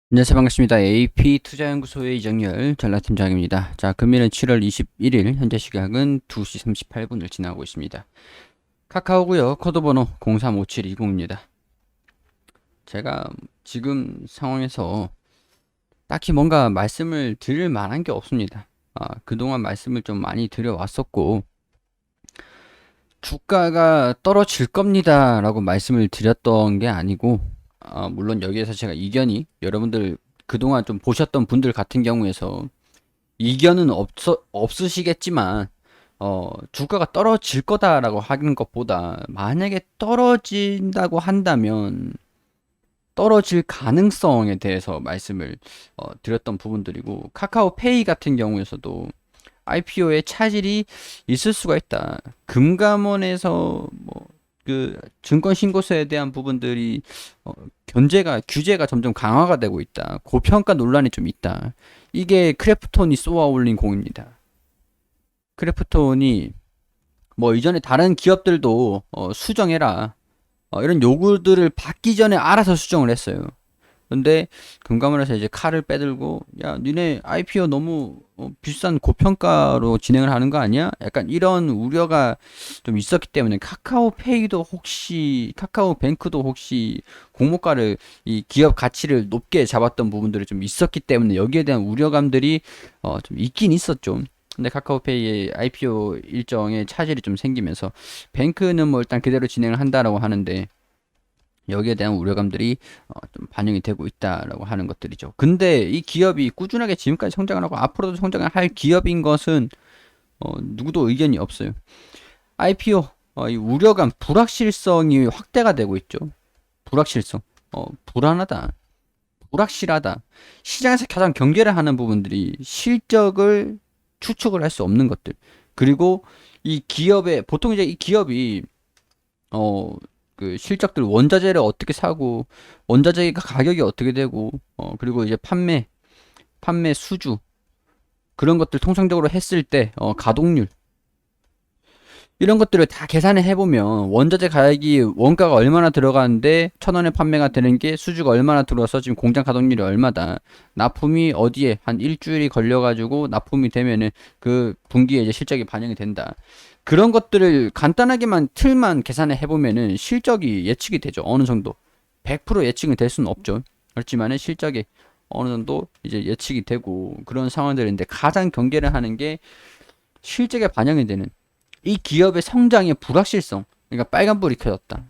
안녕하세요. 반갑습니다. AP투자연구소의 이정열 전략팀장입니다. 자, 금일은 7월 21일, 현재 시각은 2시 38분을 지나고 있습니다. 카카오고요. 코드번호 035720입니다. 제가 지금 상황에서 딱히 뭔가 말씀을 드릴 만한 게 없습니다. 그동안 말씀을 좀 많이 드려왔었고, 주가가 떨어질 겁니다 라고 말씀을 드렸던 게 아니고, 물론 여기에서 제가 이견이 여러분들 그동안 좀 보셨던 분들 같은 경우에서 이견은 없으시겠지만 주가가 떨어질 거다라고 하는 것보다 만약에 떨어진다고 한다면 떨어질 가능성에 대해서 말씀을 드렸던 부분들이고, 카카오페이 같은 경우에서도 IPO에 차질이 있을 수가 있다. 금감원에서 뭐 그 증권 신고서에 대한 부분들이 규제가 점점 강화가 되고 있다. 고평가 논란이 좀 있다. 이게 크래프톤이 쏘아 올린 공입니다. 크래프톤이 뭐 이전에 다른 기업들도 수정해라, 이런 요구들을 받기 전에 알아서 수정을 했어요. 근데 금감원에서 이제 칼을 빼들고, 야 니네 IPO 너무 비싼 고평가로 진행을 하는 거 아니야? 약간 이런 우려가 좀 있었기 때문에 카카오뱅크도 혹시 공모가를, 이 기업 가치를 높게 잡았던 부분들이 좀 있었기 때문에 여기에 대한 우려감들이 좀 있긴 있었죠. 근데 카카오페이의 IPO 일정에 차질이 좀 생기면서 뱅크는 뭐 일단 그대로 진행을 한다라고 하는데, 여기에 대한 우려감들이 좀 반영이 되고 있다라고 하는 것들이죠. 근데 이 기업이 꾸준하게 지금까지 성장을 하고 앞으로도 성장을 할 기업인 것은 누구도 의견이 없어요. IPO, 이 우려감, 불확실성이 확대가 되고 있죠. 불확실성, 불안하다, 불확실하다. 시장에서 가장 경계를 하는 부분들이 실적을 추측을 할 수 없는 것들. 그리고 이 기업의 보통 이제 이 기업이 어, 그 실적들, 원자재를 어떻게 사고 원자재가 가격이 어떻게 되고 그리고 이제 판매 수주, 그런 것들 통상적으로 했을 때 가동률, 이런 것들을 다 계산을 해보면 원자재 가격이 원가가 얼마나 들어가는데 1,000원에 판매가 되는 게 수주가 얼마나 들어서 지금 공장 가동률이 얼마다, 납품이 어디에 한 일주일이 걸려가지고 납품이 되면은 그 분기에 이제 실적이 반영이 된다. 그런 것들을 간단하게만 틀만 계산을 해보면은 실적이 예측이 되죠. 어느 정도 100% 예측이 될 수는 없죠. 그렇지만은 실적이 어느 정도 이제 예측이 되고 그런 상황들인데, 가장 경계를 하는 게 실적에 반영이 되는 이 기업의 성장의 불확실성, 그러니까 빨간불이 켜졌다,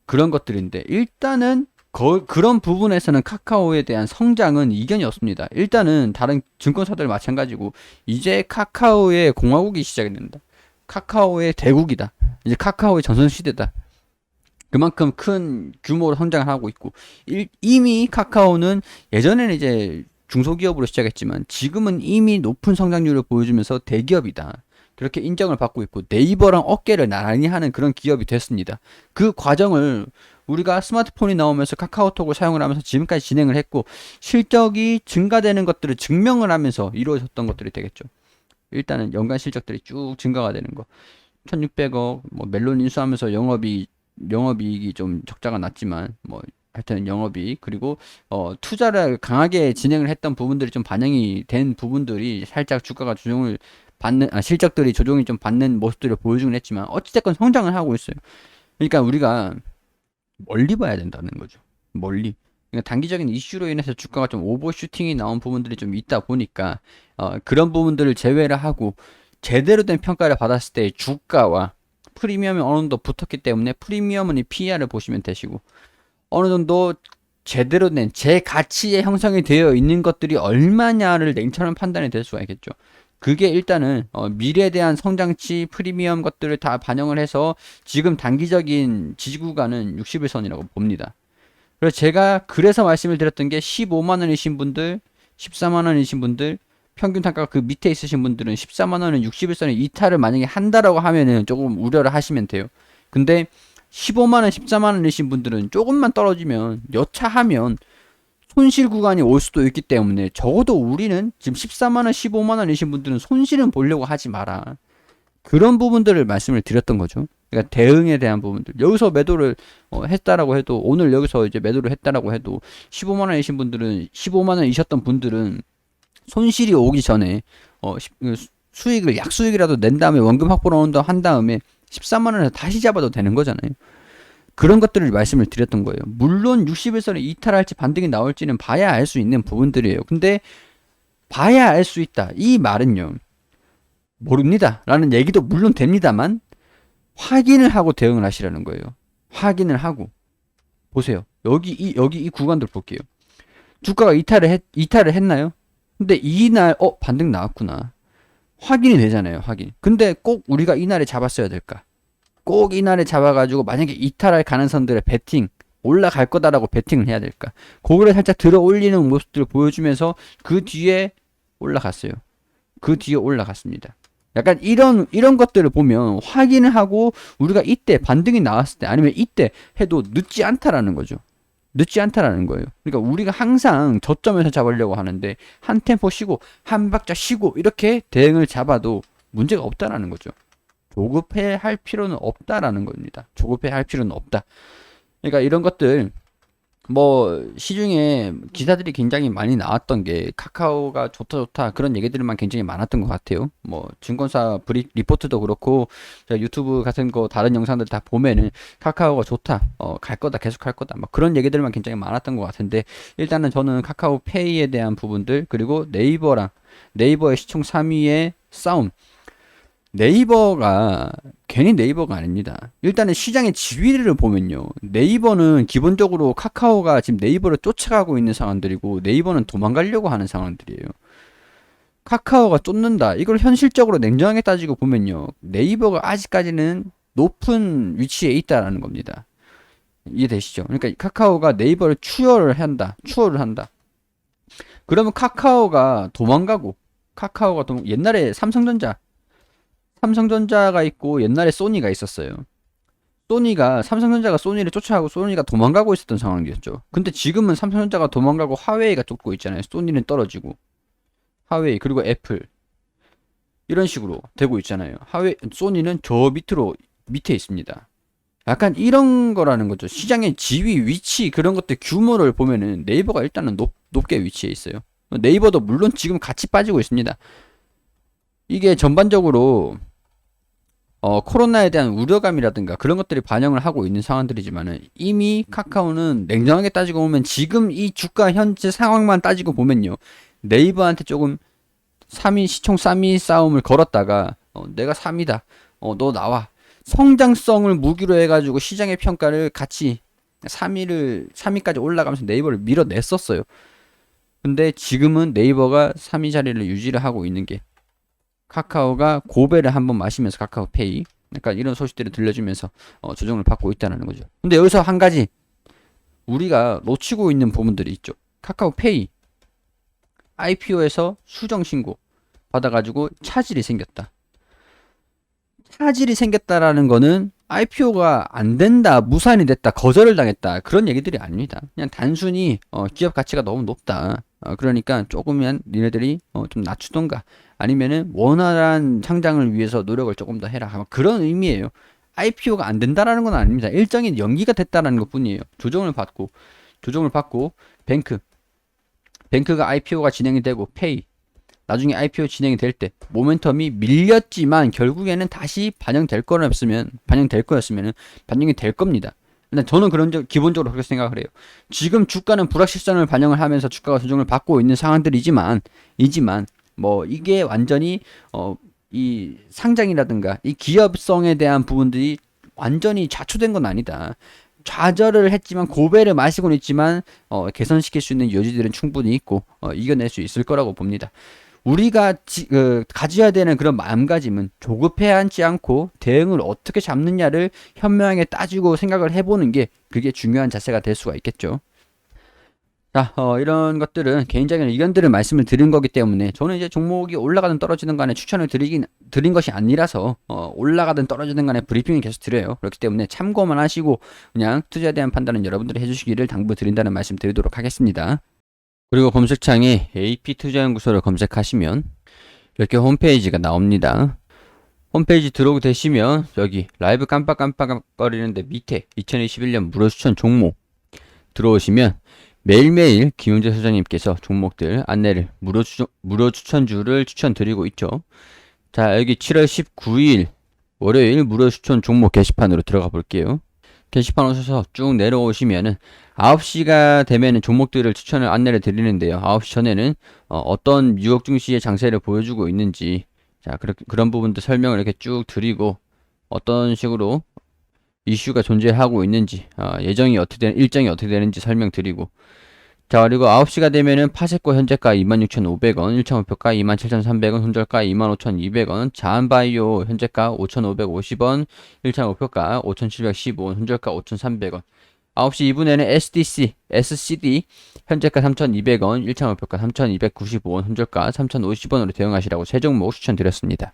그런 것들인데, 일단은 그런 부분에서는 카카오에 대한 성장은 이견이 없습니다. 일단은 다른 증권사들 마찬가지고 이제 카카오의 공화국이 시작이 된다. 카카오의 대국이다. 이제 카카오의 전성시대다. 그만큼 큰 규모로 성장을 하고 있고, 이미 카카오는 예전에는 이제 중소기업으로 시작했지만 지금은 이미 높은 성장률을 보여주면서 대기업이다, 그렇게 인정을 받고 있고 네이버랑 어깨를 나란히 하는 그런 기업이 됐습니다. 그 과정을 우리가 스마트폰이 나오면서 카카오톡을 사용을 하면서 지금까지 진행을 했고, 실적이 증가되는 것들을 증명을 하면서 이루어졌던 것들이 되겠죠. 일단은 연간 실적들이 쭉 증가가 되는 거, 1600억, 뭐 멜론 인수하면서 영업이익이 좀 적자가 났지만 뭐 하여튼 영업이익, 그리고 투자를 강하게 진행을 했던 부분들이 좀 반영이 된 부분들이 살짝 주가가 조정을 받는, 실적들이 조정이 좀 받는 모습들을 보여주긴 했지만 어찌됐건 성장을 하고 있어요. 그러니까 우리가 멀리 봐야 된다는 거죠. 멀리. 그러니까 단기적인 이슈로 인해서 주가가 좀 오버슈팅이 나온 부분들이 좀 있다 보니까 그런 부분들을 제외를 하고 제대로 된 평가를 받았을 때 주가와 프리미엄이 어느 정도 붙었기 때문에 프리미엄은 이 PER을 보시면 되시고, 어느 정도 제대로 된 제 가치에 형성이 되어 있는 것들이 얼마냐를 냉철한 판단이 될 수가 있겠죠. 그게 일단은 미래에 대한 성장치 프리미엄 것들을 다 반영을 해서 지금 단기적인 지지 구간은 60일선이라고 봅니다. 그래서 제가 그래서 말씀을 드렸던 게 15만 원이신 분들, 14만 원이신 분들, 평균 단가가 그 밑에 있으신 분들은 14만 원은 60일선에 이탈을 만약에 한다라고 하면은 조금 우려를 하시면 돼요. 근데 15만 원, 14만 원이신 분들은 조금만 떨어지면 여차하면 손실 구간이 올 수도 있기 때문에, 적어도 우리는 지금 14만 원, 15만 원이신 분들은 손실은 보려고 하지 마라. 그런 부분들을 말씀을 드렸던 거죠. 그러니까 대응에 대한 부분들. 여기서 매도를 했다라고 해도, 오늘 여기서 이제 매도를 했다라고 해도 15만 원이신 분들은, 15만 원이셨던 분들은 손실이 오기 전에 수익을 약수익이라도 낸 다음에 원금 확보를 한 다음에 13만 원에서 다시 잡아도 되는 거잖아요. 그런 것들을 말씀을 드렸던 거예요. 물론 60일선에 이탈할지 반등이 나올지는 봐야 알 수 있는 부분들이에요. 근데 봐야 알 수 있다. 이 말은요, 모릅니다 라는 얘기도 물론 됩니다만 확인을 하고 대응을 하시라는 거예요. 확인을 하고 보세요. 여기 이 구간들 볼게요. 주가가 이탈을 했나요? 근데 이날 반등 나왔구나. 확인이 되잖아요. 확인. 근데 꼭 우리가 이날에 잡았어야 될까? 꼭 이날에 잡아가지고 만약에 이탈할 가능성들의 베팅, 올라갈 거다라고 베팅을 해야 될까? 그거를 살짝 들어 올리는 모습들을 보여주면서 그 뒤에 올라갔어요. 그 뒤에 올라갔습니다. 약간 이런 것들을 보면 확인을 하고 우리가 이때 반등이 나왔을 때 아니면 이때 해도 늦지 않다라는 거죠. 늦지 않다라는 거예요. 그러니까 우리가 항상 저점에서 잡으려고 하는데 한 템포 쉬고 한 박자 쉬고 이렇게 대응을 잡아도 문제가 없다라는 거죠. 조급해 할 필요는 없다라는 겁니다. 조급해 할 필요는 없다. 그러니까 이런 것들 뭐 시중에 기사들이 굉장히 많이 나왔던 게 카카오가 좋다 그런 얘기들만 굉장히 많았던 것 같아요. 뭐 증권사 리포트도 그렇고 제가 유튜브 같은 거 다른 영상들 다 보면은 카카오가 좋다, 갈 거다, 계속 할 거다, 막 그런 얘기들만 굉장히 많았던 것 같은데, 일단은 저는 카카오페이에 대한 부분들, 그리고 네이버의 시총 3위의 싸움. 네이버가 괜히 네이버가 아닙니다. 일단은 시장의 지위를 보면요, 네이버는 기본적으로 카카오가 지금 네이버를 쫓아가고 있는 상황들이고 네이버는 도망가려고 하는 상황들이에요. 카카오가 쫓는다, 이걸 현실적으로 냉정하게 따지고 보면요, 네이버가 아직까지는 높은 위치에 있다라는 겁니다. 이해되시죠? 그러니까 카카오가 네이버를 추월을 한다. 그러면 카카오가 도망가고, 옛날에 삼성전자가 있고 옛날에 소니가 있었어요. 삼성전자가 소니를 쫓아가고 소니가 도망가고 있었던 상황이었죠. 근데 지금은 삼성전자가 도망가고 화웨이가 쫓고 있잖아요. 소니는 떨어지고, 화웨이 그리고 애플 이런 식으로 되고 있잖아요. 소니는 저 밑에 있습니다. 약간 이런 거라는 거죠. 시장의 지위, 위치, 그런 것들 규모를 보면은 네이버가 일단은 높게 위치해 있어요. 네이버도 물론 지금 같이 빠지고 있습니다. 이게 전반적으로 코로나에 대한 우려감이라든가 그런 것들이 반영을 하고 있는 상황들이지만은, 이미 카카오는 냉정하게 따지고 보면 지금 이 주가 현재 상황만 따지고 보면요, 네이버한테 조금 시총 3위 싸움을 걸었다가 내가 3위다, 너 나와, 성장성을 무기로 해가지고 시장의 평가를 같이 3위까지 올라가면서 네이버를 밀어냈었어요. 근데 지금은 네이버가 3위 자리를 유지를 하고 있는 게, 카카오가 고배를 한번 마시면서 카카오페이, 약간 이런 소식들을 들려주면서 조정을 받고 있다는 거죠. 근데 여기서 한 가지 우리가 놓치고 있는 부분들이 있죠. 카카오페이 IPO에서 수정 신고 받아가지고 차질이 생겼다라는 거는 IPO가 안 된다, 무산이 됐다, 거절을 당했다, 그런 얘기들이 아닙니다. 그냥 단순히 기업 가치가 너무 높다, 그러니까 조금만 니네들이 좀 낮추던가 아니면은 원활한 상장을 위해서 노력을 조금 더 해라, 아마 그런 의미예요. IPO가 안 된다라는 건 아닙니다. 일정이 연기가 됐다라는 것 뿐이에요. 조정을 받고 뱅크가 IPO가 진행이 되고, 나중에 IPO 진행이 될 때 모멘텀이 밀렸지만 결국에는 다시 반영될 거였으면 반영이 될 겁니다. 근데 저는 기본적으로 그렇게 생각을 해요. 지금 주가는 불확실성을 반영을 하면서 주가가 조정을 받고 있는 상황들이지만 뭐 이게 완전히 이 상장이라든가 이 기업성에 대한 부분들이 완전히 좌초된 건 아니다. 좌절을 했지만, 고배를 마시고는 있지만 개선시킬 수 있는 여지들은 충분히 있고 이겨낼 수 있을 거라고 봅니다. 우리가 가져야 되는 그런 마음가짐은 조급해하지 않고 대응을 어떻게 잡느냐를 현명하게 따지고 생각을 해보는 게, 그게 중요한 자세가 될 수가 있겠죠. 자, 이런 것들은 개인적인 의견들을 말씀을 드린 거기 때문에, 저는 이제 종목이 올라가든 떨어지든 간에 추천을 드린 것이 아니라서 올라가든 떨어지든 간에 브리핑을 계속 드려요. 그렇기 때문에 참고만 하시고 그냥 투자에 대한 판단은 여러분들이 해주시기를 당부드린다는 말씀 드리도록 하겠습니다. 그리고 검색창에 AP투자연구소를 검색하시면 이렇게 홈페이지가 나옵니다. 홈페이지 들어오게 되시면 여기 라이브 깜빡깜빡거리는데 밑에 2021년 무료 추천 종목 들어오시면 매일매일 김용재 소장님께서 종목들 안내를 무료 추천주를 추천드리고 있죠. 자, 여기 7월 19일 월요일 무료 추천 종목 게시판으로 들어가 볼게요. 게시판 오셔서 쭉 내려오시면은 9시가 되면은 종목들을 추천을 안내를 드리는데요. 9시 전에는 어떤 뉴욕 증시의 장세를 보여주고 있는지, 자, 그런 부분도 설명을 이렇게 쭉 드리고, 어떤 식으로 이슈가 존재하고 있는지, 일정이 어떻게 되는지 설명드리고, 자, 그리고 9시가 되면은 파세코 현재가 26,500원, 1차 목표가 27,300원, 손절가 25,200원, 자한바이오 현재가 5,550원, 1차 목표가 5,715원, 손절가 5,300원. 9시 2분에는 SCD 현재가 3,200원, 1차 목표가 3,295원, 손절가 3,050원으로 대응하시라고 세 종목 추천드렸습니다.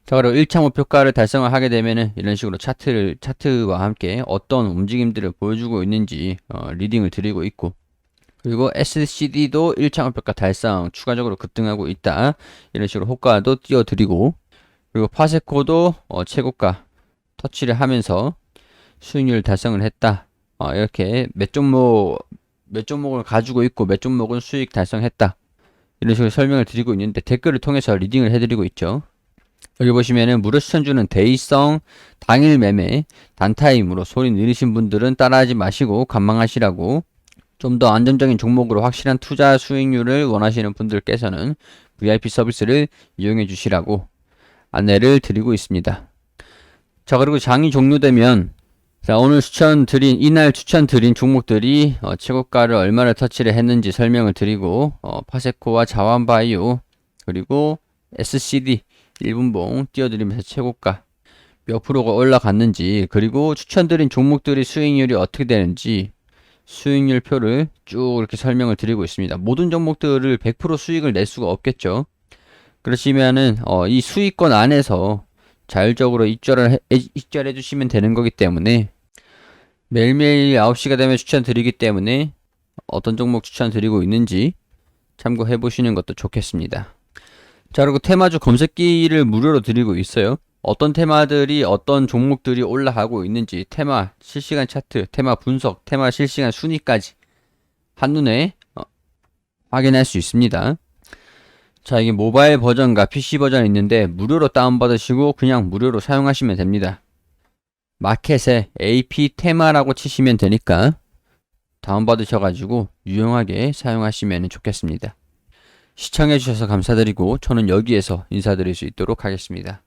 자, 그리고 1차 목표가를 달성을 하게 되면은 이런 식으로 차트와 함께 어떤 움직임들을 보여주고 있는지 리딩을 드리고 있고, 그리고 SCD도 1차 목표가 달성 추가적으로 급등하고 있다, 이런 식으로 호가도 띄워드리고, 그리고 파세코도 최고가 터치를 하면서 수익률 달성을 했다, 이렇게 몇 종목을 가지고 있고 몇 종목은 수익 달성했다, 이런 식으로 설명을 드리고 있는데 댓글을 통해서 리딩을 해드리고 있죠. 여기 보시면은 무료 추천주는 대의성 당일 매매 단타임으로 소리 느리신 분들은 따라하지 마시고 관망하시라고, 좀 더 안정적인 종목으로 확실한 투자 수익률을 원하시는 분들께서는 VIP 서비스를 이용해 주시라고 안내를 드리고 있습니다. 자, 그리고 장이 종료되면, 자, 이날 추천드린 종목들이 최고가를 얼마를 터치를 했는지 설명을 드리고, 파세코와 자완바이오 그리고 SCD 1분봉 띄워드리면서 최고가 몇 프로가 올라갔는지, 그리고 추천드린 종목들이 수익률이 어떻게 되는지 수익률 표를 쭉 이렇게 설명을 드리고 있습니다. 모든 종목들을 100% 수익을 낼 수가 없겠죠. 그러시면은 이 수익권 안에서 자율적으로 입절해 주시면 되는 거기 때문에, 매일매일 9시가 되면 추천드리기 때문에 어떤 종목 추천드리고 있는지 참고해 보시는 것도 좋겠습니다. 자, 그리고 테마주 검색기를 무료로 드리고 있어요. 어떤 테마들이 어떤 종목들이 올라가고 있는지 테마 실시간 차트, 테마 분석, 테마 실시간 순위까지 한눈에 확인할 수 있습니다. 자, 이게 모바일 버전과 PC 버전이 있는데 무료로 다운받으시고 그냥 무료로 사용하시면 됩니다. 마켓에 AP 테마라고 치시면 되니까 다운받으셔가지고 유용하게 사용하시면 좋겠습니다. 시청해주셔서 감사드리고 저는 여기에서 인사드릴 수 있도록 하겠습니다.